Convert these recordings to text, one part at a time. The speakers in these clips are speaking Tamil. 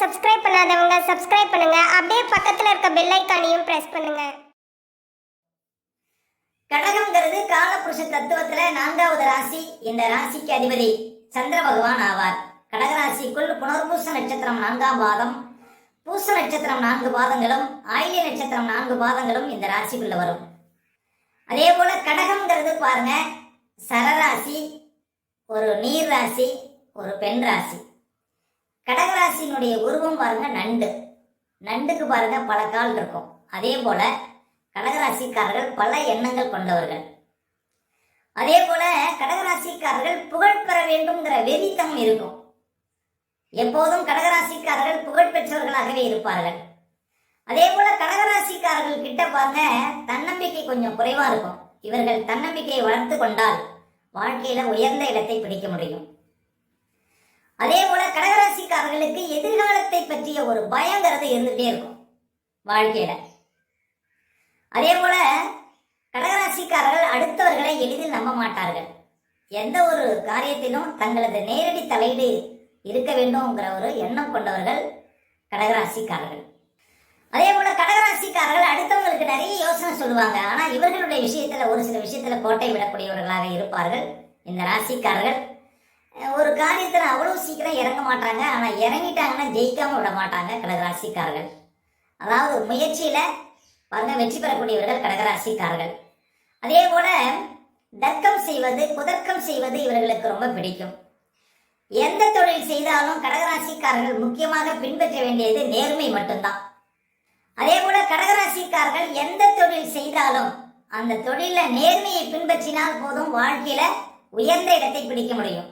சப்ஸ்கிரைப் பண்ணாதவங்க சப்ஸ்கிரைப் பண்ணுங்க. அப்படியே பக்கத்துல இருக்க பெல் ஐகானையும் பிரஸ் பண்ணுங்க. கடகம்ங்கிறது காலபுருஷ தத்துவத்துல 4வது ராசி. இந்த ராசிக்கு அதிபதி சந்திர பகவான் ஆவார். கடகராசிக்குள் புனர்பூச நட்சத்திரம் 4ஆம் பாதம், பூச நட்சத்திரம் 4 பாதங்களும், ஆயில்ய நட்சத்திரம் 4 பாதங்களும் இந்த ராசிக்குள்ள வரும். அதே போல கடகம்ங்கிறது பாருங்க, சரராசி, ஒரு நீர் ராசி, ஒரு பெண் ராசி. கடகராசியினுடைய உருவம் பாருங்க நண்டு. நண்டுக்கு பாருங்க பல கால் இருக்கும். அதே போல கடகராசிக்காரர்கள் பல எண்ணங்கள் கொண்டவர்கள். அதே போல கடகராசிக்காரர்கள் புகழ் பெற வேண்டும்ங்கிற வெறித்தம் இருக்கும். எப்போதும் கடகராசிக்காரர்கள் புகழ் பெற்றவர்களாகவே இருப்பார்கள். அதே போல கடகராசிக்காரர்கள் கிட்ட பாருங்க தன்னம்பிக்கை கொஞ்சம் குறைவா இருக்கும். இவர்கள் தன்னம்பிக்கையை வளர்த்து கொண்டால் வாழ்க்கையில உயர்ந்த இடத்தை பிடிக்க முடியும். அதே போல கடகராசிக்காரர்களுக்கு எதிர்காலத்தை பற்றிய ஒரு பயங்கிறது இருந்துட்டே இருக்கும் வாழ்க்கையில. அதே போல கடகராசிக்காரர்கள் அடுத்தவர்களை எளிதில் நம்ப மாட்டார்கள். எந்த ஒரு காரியத்திலும் தங்களது நேரடி தலையீடு இருக்க வேண்டும்ங்கிற ஒரு எண்ணம் கொண்டவர்கள் கடகராசிக்காரர்கள். அதே போல கடகராசிக்காரர்கள் அடுத்தவங்களுக்கு நிறைய யோசனை சொல்லுவாங்க. ஆனா இவர்களுடைய விஷயத்துல ஒரு சில விஷயத்துல கோட்டை விடக்கூடியவர்களாக இருப்பார்கள் இந்த ராசிக்காரர்கள். ஒரு காரியத்துல அவ்வளவு சீக்கிரம் இறங்க மாட்டாங்க. ஆனா இறங்கிட்டாங்கன்னா ஜெயிக்காம விட மாட்டாங்க கடகராசிக்காரர்கள். அதாவது முயற்சியில பாருங்க வெற்றி பெறக்கூடியவர்கள் கடகராசிக்காரர்கள். அதே போல தர்க்கம் செய்வது, குதர்க்கம் செய்வது இவர்களுக்கு ரொம்ப பிடிக்கும். எந்த தொழில் செய்தாலும் கடகராசிக்காரர்கள் முக்கியமாக பின்பற்ற வேண்டியது நேர்மை மட்டும்தான். அதே போல கடகராசிக்காரர்கள் எந்த தொழில் செய்தாலும் அந்த தொழில நேர்மையை பின்பற்றினால் போதும் வாழ்க்கையில உயர்ந்த இடத்தை பிடிக்க முடியும்.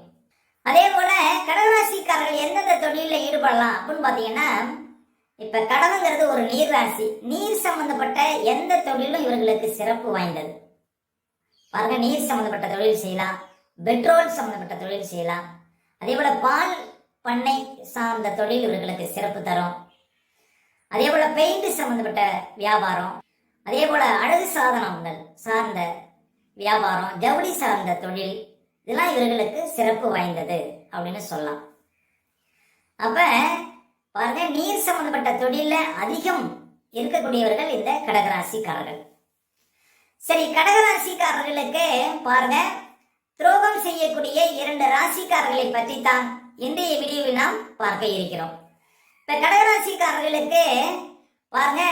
அதே போல கடகராசிக்காரர்கள் எந்தெந்த தொழில ஈடுபடலாம் அப்படின்னு பாத்தீங்கன்னா, இப்ப கடகங்கிறது ஒரு நீர் ராசி. நீர் சம்பந்தப்பட்ட எந்த தொழிலும் இவர்களுக்கு சிறப்பு வாய்ந்தது. பாருங்க, நீர் சம்பந்தப்பட்ட தொழில் செய்யலாம், பெட்ரோல் சம்பந்தப்பட்ட தொழில் செய்யலாம். அதே போல பால் பண்ணை சார்ந்த தொழில் இவர்களுக்கு சிறப்பு தரும். அதே போல பெயிண்ட் சம்பந்தப்பட்ட வியாபாரம், அதே போல அழகு சாதனங்கள் சார்ந்த வியாபாரம், ஜவுளி சார்ந்த தொழில், இதெல்லாம் இவர்களுக்கு சிறப்பு வாய்ந்தது அப்படின்னு சொல்லலாம். அப்ப பாருங்க, நீர் சம்பந்தப்பட்ட தொழில அதிகம் இருக்கக்கூடியவர்கள் இந்த கடகராசிக்காரர்கள். சரி, கடகராசிக்காரர்களுக்கு பாருங்க துரோகம் செய்யக்கூடிய 2 ராசிக்காரர்களை பற்றி தான் இன்றைய வீடியோவில் நாம் பார்க்க இருக்கிறோம். இப்ப கடகராசிக்காரர்களுக்கு பாருங்க,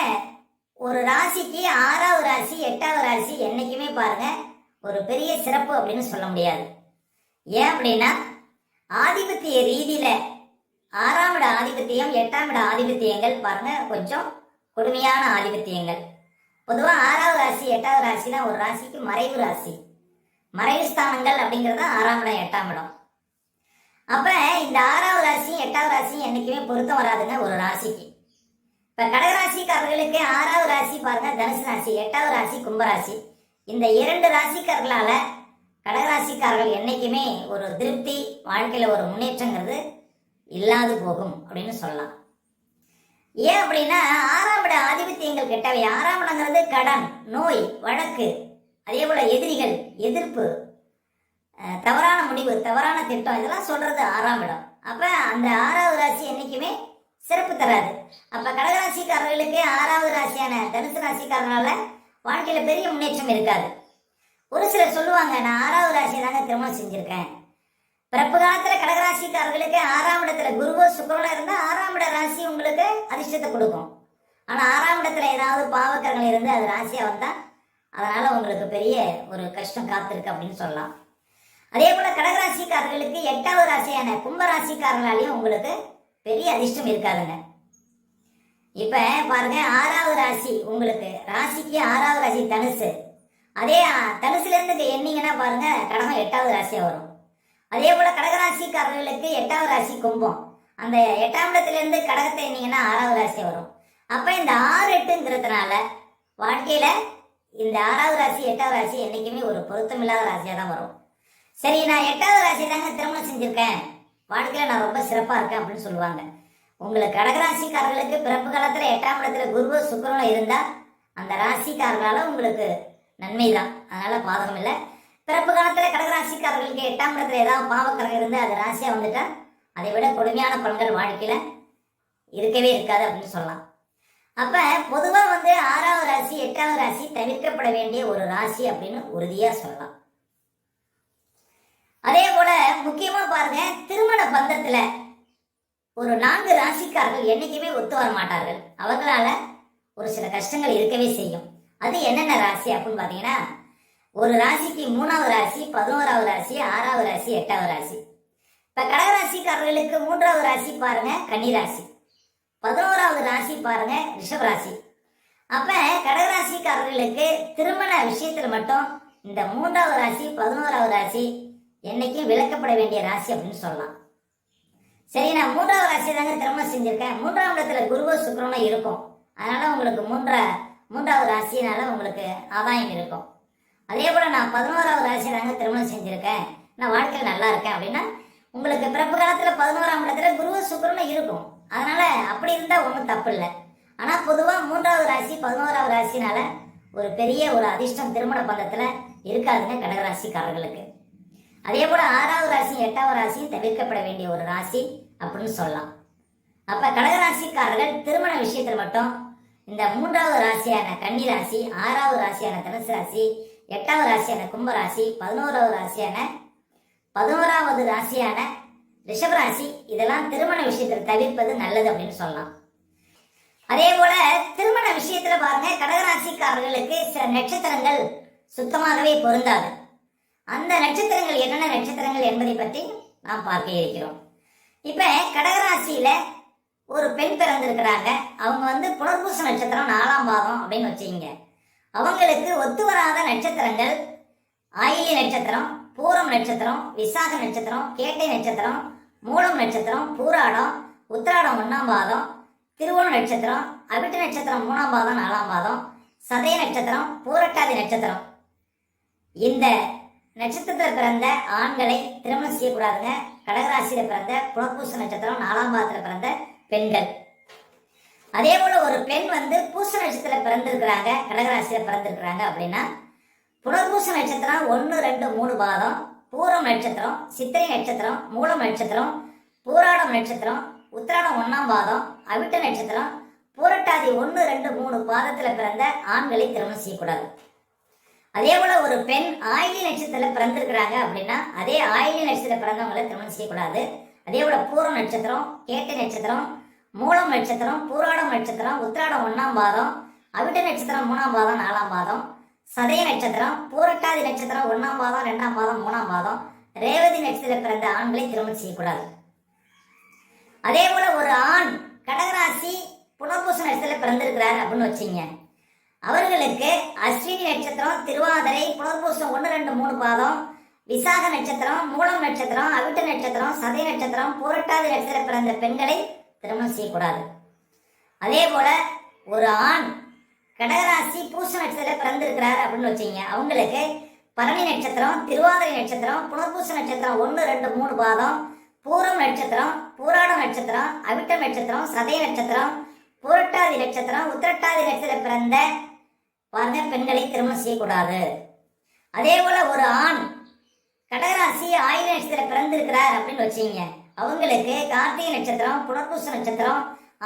ஒரு ராசிக்கு 6வது ராசி 8வது ராசி என்னைக்குமே பாருங்க ஒரு பெரிய சிறப்பு அப்படின்னு சொல்ல முடியாது. ஏன் அப்படின்னா, ஆதிபத்திய ரீதியில 6ஆம் இட ஆதிபத்தியம் 8ஆம் இட ஆதிபத்தியங்கள் பாருங்க கொஞ்சம் கொடுமையான ஆதிபத்தியங்கள். பொதுவாக 6வது ராசி 8வது ராசினா ஒரு ராசிக்கு மறைவு ராசி, மறைவு ஸ்தானங்கள் அப்படிங்கிறது 6ஆம் இடம் 8ஆம் இடம். அப்ப இந்த 6வது ராசி 8வது ராசி என்னைக்குமே பொருத்தம் வராதுங்க ஒரு ராசிக்கு. இப்ப கடகராசிக்காரர்களுக்கு 6வது ராசி பாருங்க தனுசு ராசி, 8வது ராசி கும்பராசி. இந்த 2 ராசிக்காரர்களால கடகராசிக்காரர்கள் என்னைக்குமே ஒரு திருப்தி, வாழ்க்கையில ஒரு முன்னேற்றங்கிறது இல்லாது போகும் அப்படின்னு சொல்லலாம். ஏன் அப்படின்னா, 6ஆம் இட ஆதிபத்தியங்கள் கெட்டவை. 6ஆம் இடங்கிறது கடன், நோய், வழக்கு, அதே போல எதிரிகள், எதிர்ப்பு, தவறான முடிவு, தவறான திட்டம், இதெல்லாம் சொல்றது 6ஆம் இடம். அப்ப அந்த 6வது ராசி என்னைக்குமே சிறப்பு தராது. அப்ப கடகராசிக்காரர்களுக்கு 6வது ராசியான தனுசு ராசிக்காரனால வாழ்க்கையில பெரிய முன்னேற்றம் இருக்காது. ஒரு சிலர் சொல்லுவாங்க, நான் 6வது ராசி தாங்க திருமணம் செஞ்சிருக்கேன். பிறப்பு காலத்துல கடகராசிக்காரர்களுக்கு 6ஆம் இடத்துல குருவோ சுக்கிரனோ இருந்தா 6ஆம் இட ராசி உங்களுக்கு அதிர்ஷ்டத்தை கொடுக்கும். ஆனா 6ஆம் இடத்துல ஏதாவது பாவக்கரங்கள் இருந்து அது ராசியா வந்தா அதனால உங்களுக்கு பெரிய ஒரு கஷ்டம் காத்திருக்கு அப்படின்னு சொல்லலாம். அதே போல கடகராசிக்காரர்களுக்கு 8வது ராசியான கும்பராசிக்காரர்களாலையும் உங்களுக்கு பெரிய அதிர்ஷ்டம் இருக்காதுங்க. இப்ப பாருங்க, 6வது ராசி உங்களுக்கு ராசிக்கு 6வது ராசி தனுசு. அதே தனுசுல இருந்து எண்ணீங்கன்னா பாருங்க கடகம் 8வது ராசியா வரும். அதே போல கடகராசிக்காரர்களுக்கு 8வது ராசி கும்பம். அந்த 8ஆம் இடத்துல இருந்து கடகத்தை எண்ணீங்கன்னா 6வது ராசி வரும். அப்ப இந்த 6 8ங்கிறதுனால வாழ்க்கையில இந்த 6வது ராசி 8வது ராசி என்னைக்குமே ஒரு பொருத்தம் இல்லாத ராசியா தான் வரும். சரி, நான் 8வது ராசி தாங்க திருமணம் செஞ்சிருக்கேன், வாழ்க்கையில நான் ரொம்ப சிறப்பா இருக்கேன் அப்படின்னு சொல்லுவாங்க. உங்களுக்கு கடகராசிக்காரர்களுக்கு பிறப்பு காலத்துல 8ஆம் இடத்துல குருவோ சுக்கிரனோ இருந்தா அந்த ராசிக்காரர்களால உங்களுக்கு நன்மை தான், அதனால பாதகம் இல்லை. பிறப்பு காலத்துல கடகராசிக்காரர்களுக்கு 8ஆம் இடத்துல ஏதாவது பாவக்கரகம் இருந்து அது ராசியா வந்துட்டா அதை விட கொடுமையான பலன்கள் வாழ்க்கையில இருக்கவே இருக்காது அப்படின்னு சொல்லலாம். அப்ப பொதுவா ஆறாவது ராசி எட்டாவது ராசி தவிர்க்கப்பட வேண்டிய ஒரு ராசி அப்படின்னு உறுதியா சொல்லலாம். அதே போல முக்கியமா பாருங்க, திருமண பந்தத்துல ஒரு 4 ராசிக்காரர்கள் என்னைக்குமே ஒத்து வர மாட்டார்கள். அவர்களால ஒரு சில கஷ்டங்கள் இருக்கவே செய்யும். அது என்னென்ன ராசி அப்படின்னு பாத்தீங்கன்னா, ஒரு ராசிக்கு 3வது ராசி, 11வது ராசி, 6வது ராசி, 8வது ராசி. இப்ப கடகராசிக்காரர்களுக்கு 3வது ராசி பாருங்க கன்னி ராசி, 11வது ராசி பாருங்க ரிஷப ராசி. அப்ப கடகராசிக்காரர்களுக்கு திருமண விஷயத்துல மட்டும் இந்த 3வது ராசி 11வது ராசி என்னைக்கும் விளக்கப்பட வேண்டிய ராசி அப்படின்னு சொல்லலாம். சரி, நான் 3வது ராசி தாங்க திருமணம் செஞ்சிருக்கேன், 3ஆம் இடத்துல குருவோ சுக்கிரனோ இருக்கும், அதனால உங்களுக்கு 3வது ராசினால உங்களுக்கு ஆதாயம் இருக்கும். அதே போல நான் 11வது ராசி தாங்க திருமணம் செஞ்சிருக்கேன், நான் வாழ்க்கையில் நல்லா இருக்கேன் அப்படின்னா உங்களுக்கு பிறப்பு காலத்துல 11ஆம் இடத்துல குருவோ சுக்கிரனோ இருக்கும். அதனால அப்படி இருந்தா ஒன்றும் தப்பு இல்லை. ஆனா பொதுவா 3வது ராசி 11வது ராசினால ஒரு பெரிய ஒரு அதிர்ஷ்டம் திருமண பந்தத்துல இருக்காதுங்க கடகராசிக்காரர்களுக்கு. அதே போல 6வது ராசி 8வது ராசியும் தவிர்க்கப்பட வேண்டிய ஒரு ராசி அப்படின்னு சொல்லலாம். அப்ப கடகராசிக்காரர்கள் திருமண விஷயத்துல மட்டும் இந்த 3வது ராசியான கன்னி ராசி, 6வது ராசியான தனுசு ராசி, 8வது ராசியான கும்ப ராசி, 11வது ராசியான ரிஷபராசி இதெல்லாம் திருமண விஷயத்துல தவிர்ப்பது நல்லது அப்படின்னு சொல்லலாம். அதே போல திருமண விஷயத்துல பாருங்க, கடகராசிக்காரர்களுக்கு சில நட்சத்திரங்கள் சுத்தமாகவே பொருந்தாது. அந்த நட்சத்திரங்கள் என்னென்ன நட்சத்திரங்கள் என்பதை பற்றி நாம் பார்க்க இருக்கிறோம். இப்ப கடகராசியில ஒரு பெண் பிறந்திருக்கிறாங்க, அவங்க புனர்பூச நட்சத்திரம் 4ஆம் பாதம் அப்படின்னு வச்சுங்க. அவங்களுக்கு ஒத்து வராத நட்சத்திரங்கள் ஆயில்ய நட்சத்திரம், பூரம் நட்சத்திரம், விசாக நட்சத்திரம், கேட்டை நட்சத்திரம், மூலம் நட்சத்திரம், பூராடம், உத்திராடம் 1ஆம் பாதம், திருவோண நட்சத்திரம், அவிட்ட நட்சத்திரம் 3ஆம் பாதம் 4ஆம் பாதம், சதய நட்சத்திரம், பூரட்டாதி நட்சத்திரம். இந்த நட்சத்திரத்தில் பிறந்த ஆண்களை திருமணம் செய்யக்கூடாதுங்க. கடகராசியில பிறந்த புனர்பூச நட்சத்திரம் 4ஆம் பாதத்துல பிறந்த பெண்கள். அதே போல ஒரு பெண் பூச நட்சத்திரத்துல பிறந்திருக்கிறாங்க, கடகராசியில பிறந்திருக்கிறாங்க அப்படின்னா புனர்பூச நட்சத்திரம் 1, 2, 3 பாதம், பூரம் நட்சத்திரம், சித்திரை நட்சத்திரம், மூலம் நட்சத்திரம், பூராடம் நட்சத்திரம், உத்திராடம் 1ஆம் பாதம், அவிட்ட நட்சத்திரம், பூரட்டாதி 1, 2, 3 பாதத்துல பிறந்த ஆண்களை திருமணம் செய்யக்கூடாது. அதே போல ஒரு பெண் ஆயிலி நட்சத்திரத்துல பிறந்திருக்கிறாங்க அப்படின்னா அதே ஆயிலி நட்சத்திரத்துல பிறந்தவங்களை திருமணம் செய்யக்கூடாது. அதே போல பூரம் நட்சத்திரம், கேட்டை நட்சத்திரம், மூலம் நட்சத்திரம், பூராடம் நட்சத்திரம், உத்திராடம் 1ஆம் பாதம், அவிட்ட நட்சத்திரம் 3ஆம் பாதம் 4ஆம் பாதம், சதய நட்சத்திரம், பூரட்டாதி நட்சத்திரம் 1ஆம் பாதம் 2ஆம் பாதம் 3ஆம் பாதம், ரேவதி நட்சத்திரத்தில் பிறந்த ஆண்களை திருமணம் செய்யக்கூடாது. அதே போல ஒரு ஆண் கடகராசி புனர்பூச நட்சத்திரத்தில் பிறந்திருக்கிறார் அப்படின்னு வச்சுங்க, அவர்களுக்கு அஸ்வினி நட்சத்திரம், திருவாதிரை, புனர்பூசம் 1, 2, 3 பாதம், விசாக நட்சத்திரம், மூலம் நட்சத்திரம், அவிட்ட நட்சத்திரம், சதய நட்சத்திரம், பூரட்டாதி நட்சத்திரத்தில் பிறந்த பெண்களை திருமணம் செய்யக்கூடாது. அதே போல ஒரு ஆண் கடகராசி பூச நட்சத்திரத்தில் பிறந்திருக்கிறார் அப்படின்னு வச்சுங்க, அவங்களுக்கு பரணி நட்சத்திரம், திருவாதிரை நட்சத்திரம், புனர்பூச நட்சத்திரம் 1, 2, 3 பாதம், பூரம் நட்சத்திரம், பூராடம் நட்சத்திரம், அவிட்ட நட்சத்திரம், சதய நட்சத்திரம், பூரட்டாதி நட்சத்திரம், உத்திரட்டாதி நட்சத்திரத்தில் பிறந்த பாருங்க பெண்களை திருமணம் செய்யக்கூடாது. அதே போல ஒரு ஆண் கடகராசி ஆயில நட்சத்திரத்தில் பிறந்திருக்கிறார் அப்படின்னு வச்சுங்க, அவங்களுக்கு கார்த்திகை நட்சத்திரம், புனர்பூச நட்சத்திரம்,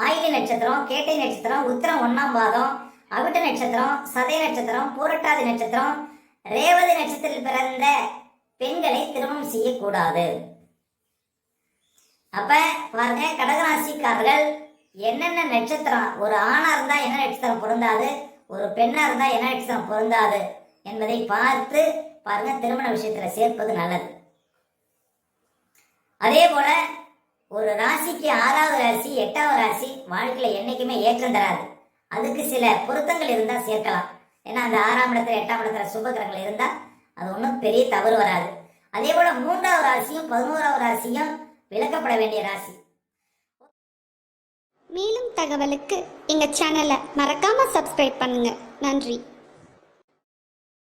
ஆயிலி நட்சத்திரம், கேட்டை நட்சத்திரம், உத்திரம் 1ஆம் பாதம், அவிட்ட நட்சத்திரம், சதய நட்சத்திரம், பூரட்டாதி நட்சத்திரம், ரேவதி நட்சத்திரத்தில் பிறந்த பெண்களை திருமணம் செய்யக்கூடாது. அப்ப பாருங்க, கடகராசிக்காரர்கள் என்னென்ன நட்சத்திரம், ஒரு ஆணா இருந்தா என்ன நட்சத்திரம் பொருந்தாது, ஒரு பெண்ணா இருந்தா என்ன நட்சத்திரம் பொருந்தாது என்பதை பார்த்து பாருங்க திருமண விஷயத்துல சேர்ப்பது நல்லது. அதே போல ஒரு ராசிக்கு 6வது ராசி 8வது ராசி வாழ்க்கையில என்னைக்குமே ஏற்றம் தராது. அதுக்கு சில பொருத்தங்கள் இருந்தா சேர்க்கலாம். ஏன்னா அந்த 6ஆம் இடத்துல 8ஆம் இடத்துல சுபகிரகங்கள் இருந்தா அது ஒன்றும் பெரிய தவறு வராது. அதே போல 3வது ராசியும் 11வது ராசியும் விளக்கப்பட வேண்டிய ராசி. மேலும் தகவலுக்கு எங்க சேனலை மறக்காம சப்ஸ்கிரைப் பண்ணுங்க. நன்றி.